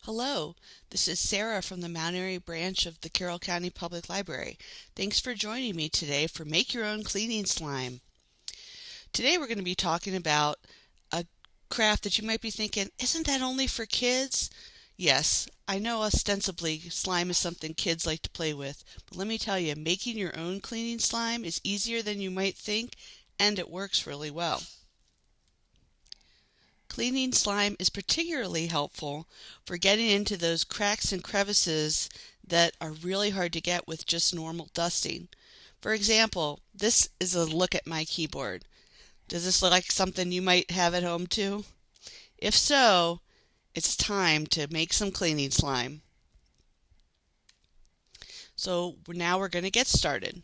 Hello, this is Sarah from the Mount Airy branch of the Carroll County Public Library. Thanks for joining me today for Make Your Own Cleaning Slime. Today we're going to be talking about a craft that you might be thinking, isn't that only for kids? Yes, I know ostensibly slime is something kids like to play with, but let me tell you, making your own cleaning slime is easier than you might think, and it works really well. Cleaning slime is particularly helpful for getting into those cracks and crevices that are really hard to get with just normal dusting. For example, this is a look at my keyboard. Does this look like something you might have at home too? If so, it's time to make some cleaning slime. So now we're going to get started.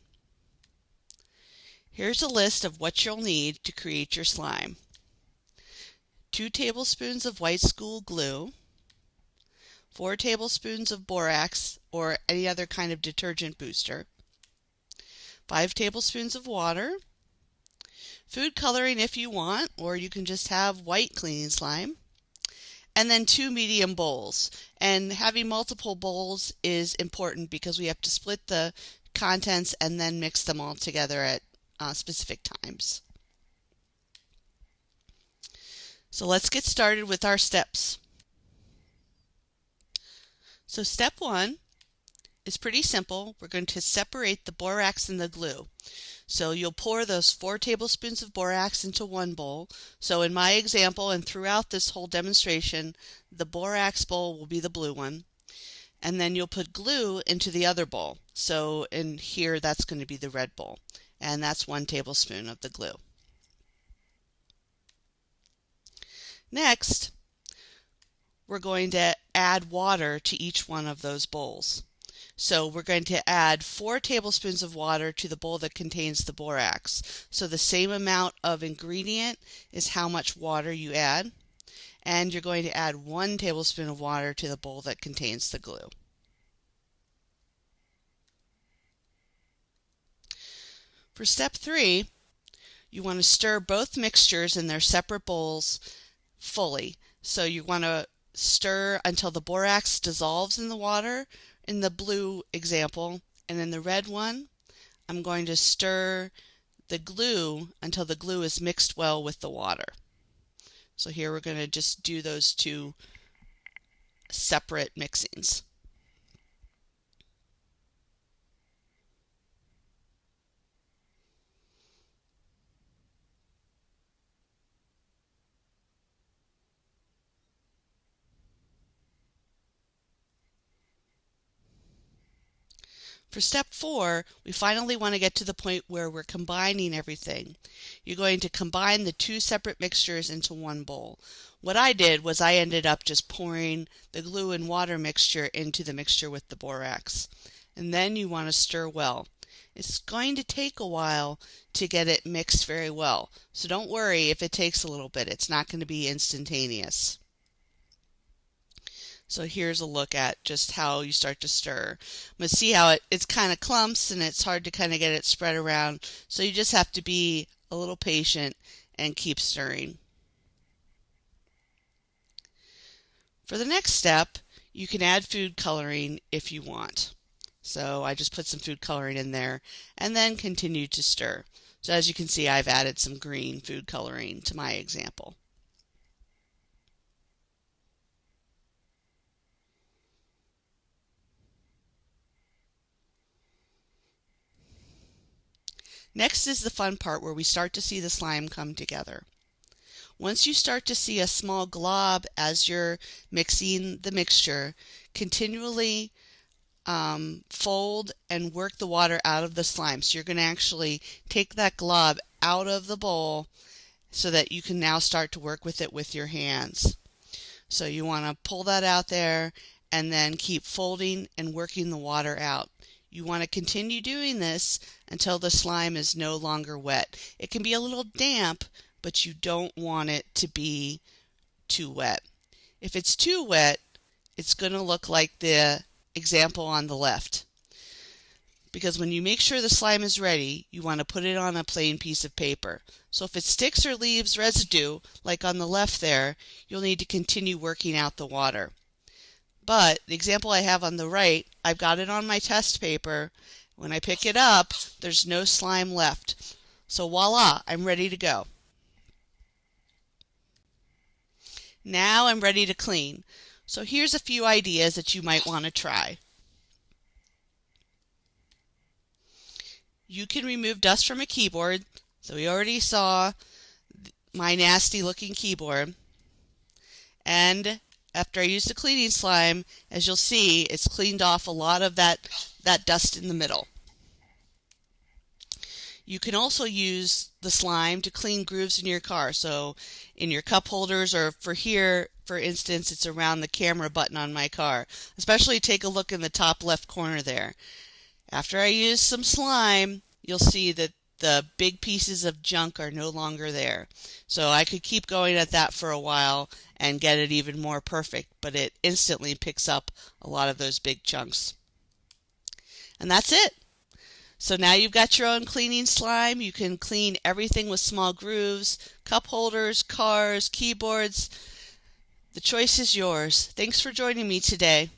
Here's a list of what you'll need to create your slime. 2 tablespoons of white school glue, 4 tablespoons of borax or any other kind of detergent booster, 5 tablespoons of water, food coloring if you want, or you can just have white cleaning slime, and then 2 medium bowls. And having multiple bowls is important because we have to split the contents and then mix them all together at specific times. So let's get started with our steps. So step 1 is pretty simple. We're going to separate the borax and the glue. So you'll pour those 4 tablespoons of borax into one bowl. So in my example and throughout this whole demonstration, the borax bowl will be the blue one. And then you'll put glue into the other bowl. So in here, that's going to be the red bowl. And that's 1 tablespoon of the glue. Next, we're going to add water to each one of those bowls. So we're going to add 4 tablespoons of water to the bowl that contains the borax. So the same amount of ingredient is how much water you add. And you're going to add 1 tablespoon of water to the bowl that contains the glue. For step 3, you want to stir both mixtures in their separate bowls fully. So you want to stir until the borax dissolves in the water in the blue example, and in the red one I'm going to stir the glue until the glue is mixed well with the water. So here we're going to just do those 2 separate mixings. For step 4, we finally want to get to the point where we're combining everything. You're going to combine the 2 separate mixtures into one bowl. What I did was I ended up just pouring the glue and water mixture into the mixture with the borax. And then you want to stir well. It's going to take a while to get it mixed very well. So don't worry if it takes a little bit. It's not going to be instantaneous. So here's a look at just how you start to stir. But see how it's kind of clumps and it's hard to kind of get it spread around. So you just have to be a little patient and keep stirring. For the next step, you can add food coloring if you want. So I just put some food coloring in there and then continue to stir. So as you can see, I've added some green food coloring to my example. Next is the fun part where we start to see the slime come together. Once you start to see a small glob as you're mixing the mixture, continually fold and work the water out of the slime. So you're going to actually take that glob out of the bowl so that you can now start to work with it with your hands. So you want to pull that out there and then keep folding and working the water out. You want to continue doing this until the slime is no longer wet. It can be a little damp, but you don't want it to be too wet. If it's too wet, it's going to look like the example on the left. Because when you make sure the slime is ready, you want to put it on a plain piece of paper. So if it sticks or leaves residue, like on the left there, you'll need to continue working out the water. But the example I have on the right, I've got it on my test paper. When I pick it up, there's no slime left. So voila, I'm ready to go. Now I'm ready to clean. So here's a few ideas that you might want to try. You can remove dust from a keyboard. So we already saw my nasty looking keyboard. And after I use the cleaning slime, as you'll see, it's cleaned off a lot of that dust in the middle. You can also use the slime to clean grooves in your car. So in your cup holders, or for here, for instance, it's around the camera button on my car. Especially take a look in the top left corner there. After I use some slime, you'll see that the big pieces of junk are no longer there. So I could keep going at that for a while and get it even more perfect, but it instantly picks up a lot of those big chunks. And that's it. So now you've got your own cleaning slime. You can clean everything with small grooves, cup holders, cars, keyboards. The choice is yours. Thanks for joining me today.